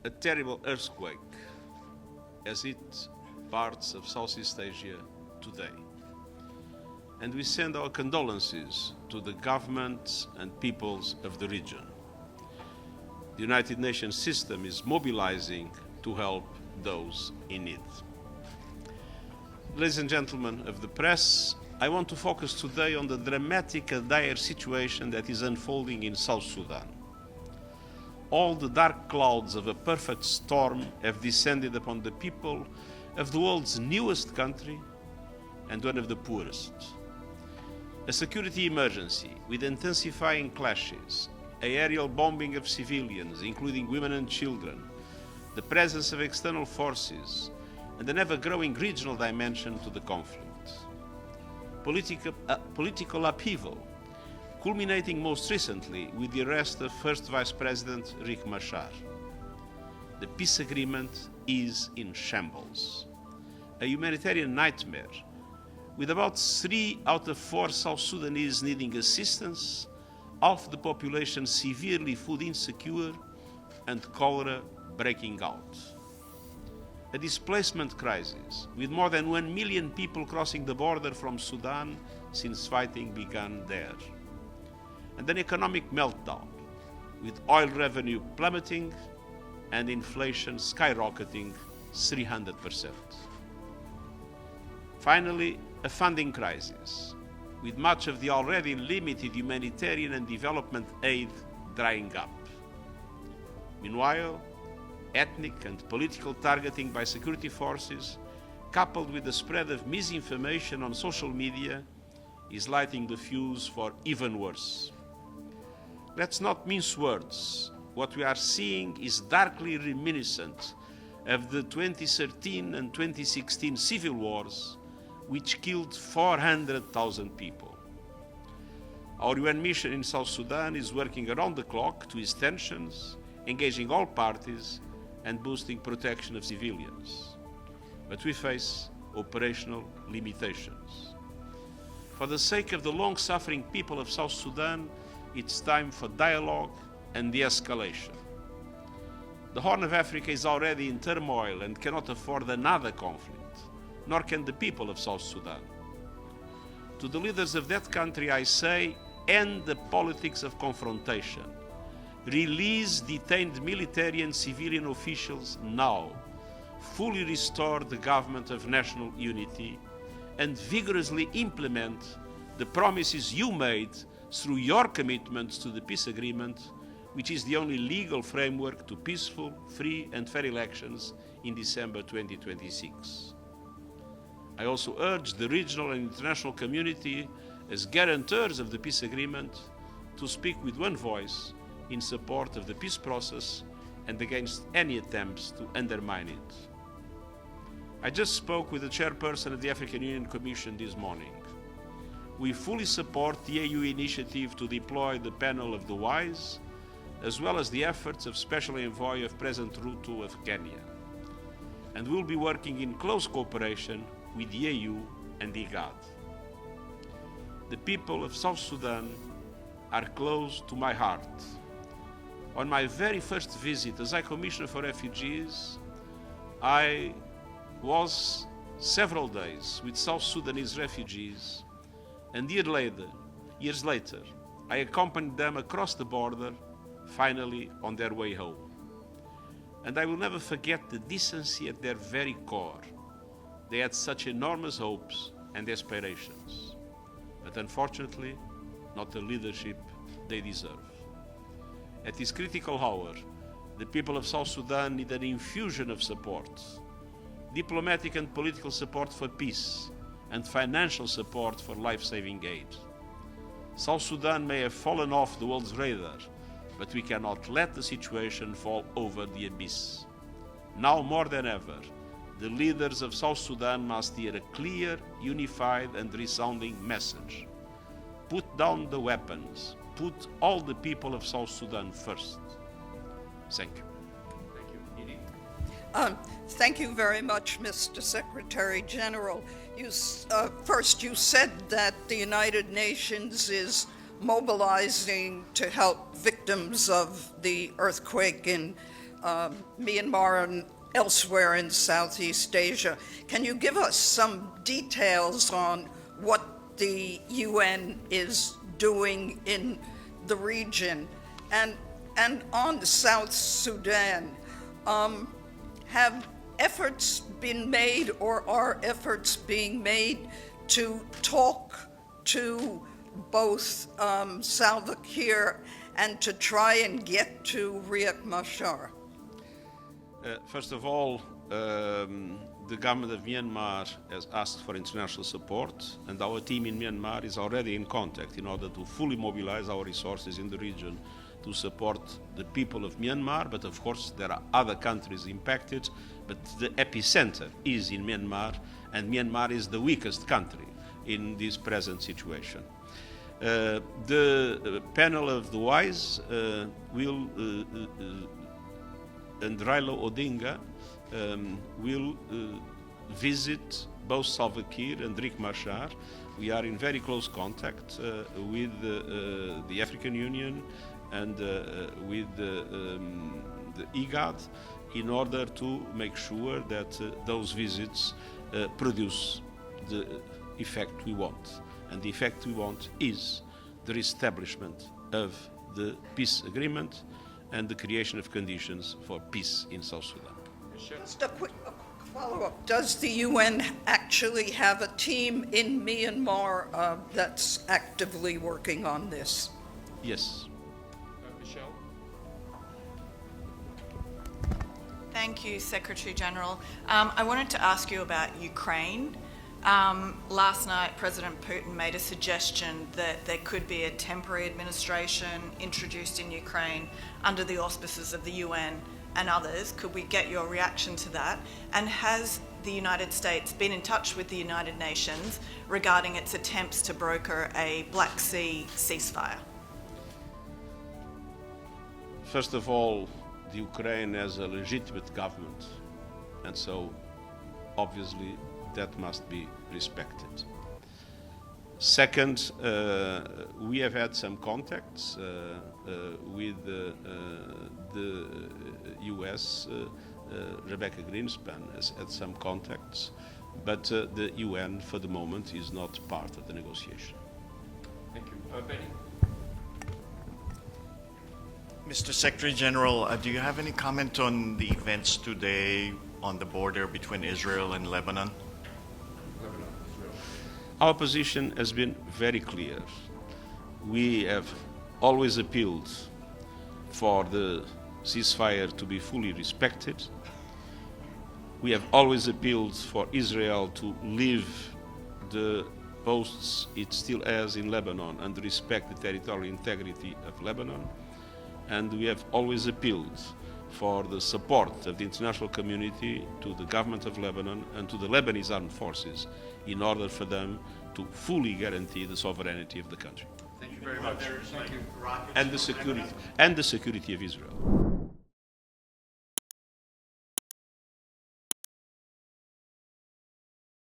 a terrible earthquake has hit parts of Southeast Asia today. And we send our condolences to the governments and peoples of the region. The United Nations system is mobilizing to help those in need. Ladies and gentlemen of the press, I want to focus today on the dramatic and dire situation that is unfolding in South Sudan. All the dark clouds of a perfect storm have descended upon the people of the world's newest country and one of the poorest. A security emergency with intensifying clashes, aerial bombing of civilians, including women and children, the presence of external forces, and an ever-growing regional dimension to the conflict. Political upheaval, culminating most recently with the arrest of First Vice President Riek Machar. The peace agreement is in shambles. A humanitarian nightmare, with about 3 out of 4 South Sudanese needing assistance, half the population severely food insecure, and cholera breaking out. A displacement crisis, with more than 1 million people crossing the border from Sudan since fighting began there. And an economic meltdown, with oil revenue plummeting and inflation skyrocketing 300%. Finally, a funding crisis, with much of the already limited humanitarian and development aid drying up. Meanwhile, ethnic and political targeting by security forces, coupled with the spread of misinformation on social media, is lighting the fuse for even worse. Let's not mince words. What we are seeing is darkly reminiscent of the 2013 and 2016 civil wars, which killed 400,000 people. Our UN mission in South Sudan is working around the clock to ease tensions, engaging all parties, and boosting protection of civilians. But we face operational limitations. For the sake of the long-suffering people of South Sudan, it's time for dialogue and de-escalation. The Horn of Africa is already in turmoil and cannot afford another conflict, nor can the people of South Sudan. To the leaders of that country, I say, end the politics of confrontation. Release detained military and civilian officials now. Fully restore the government of national unity and vigorously implement the promises you made through your commitments to the peace agreement, which is the only legal framework to peaceful, free and fair elections in December 2026. I also urge the regional and international community as guarantors of the peace agreement to speak with one voice in support of the peace process and against any attempts to undermine it. I just spoke with the chairperson of the African Union Commission this morning. We fully support the AU initiative to deploy the panel of the wise, as well as the efforts of Special Envoy of President Ruto of Kenya. And we'll be working in close cooperation with the AU and IGAD. The people of South Sudan are close to my heart. On my very first visit as High Commissioner for Refugees, I was several days with South Sudanese refugees, and years later, I accompanied them across the border, finally on their way home. And I will never forget the decency at their very core. They had such enormous hopes and aspirations, but unfortunately, not the leadership they deserve. At this critical hour, the people of South Sudan need an infusion of support, diplomatic and political support for peace, and financial support for life-saving aid. South Sudan may have fallen off the world's radar, but we cannot let the situation fall over the abyss. Now more than ever, the leaders of South Sudan must hear a clear, unified and resounding message. Put down the weapons. Put all the people of South Sudan first. Thank you. Thank you. Edie? Thank you very much, Mr. Secretary General. First, you said that the United Nations is mobilizing to help victims of the earthquake in Myanmar and elsewhere in Southeast Asia. Can you give us some details on what the UN is doing in the region? And on South Sudan, have efforts been made or are efforts being made to talk to both Salva Kiir and to try and get to Riek Machar? First of all, the government of Myanmar has asked for international support, and our team in Myanmar is already in contact in order to fully mobilize our resources in the region to support the people of Myanmar. But of course, there are other countries impacted, but the epicenter is in Myanmar, and Myanmar is the weakest country in this present situation. The panel of the wise will and Raila Odinga will visit both Salva Kiir and Riek Machar. We are in very close contact with the African Union and with the IGAD in order to make sure that those visits produce the effect we want. And the effect we want is the reestablishment of the peace agreement and the creation of conditions for peace in South Sudan. Just a quick follow-up. Does the UN actually have a team in Myanmar that's actively working on this? Yes. Michelle? Thank you, Secretary General. I wanted to ask you about Ukraine. Last night, President Putin made a suggestion that there could be a temporary administration introduced in Ukraine under the auspices of the UN and others. Could we get your reaction to that? And has the United States been in touch with the United Nations regarding its attempts to broker a Black Sea ceasefire? First of all, the Ukraine has a legitimate government, and so obviously that must be respected. Second, we have had some contacts with the US. Rebecca Greenspan has had some contacts, but the UN for the moment is not part of the negotiation. Thank you. Benny? Mr. Secretary General, do you have any comment on the events today on the border between Israel and Lebanon? Our position has been very clear. We have always appealed for the ceasefire to be fully respected. We have always appealed for Israel to leave the posts it still has in Lebanon and respect the territorial integrity of Lebanon. And we have always appealed for the support of the international community to the government of Lebanon and to the Lebanese armed forces in order for them to fully guarantee the sovereignty of the country. Thank you very much. Thank you. And the security of Israel.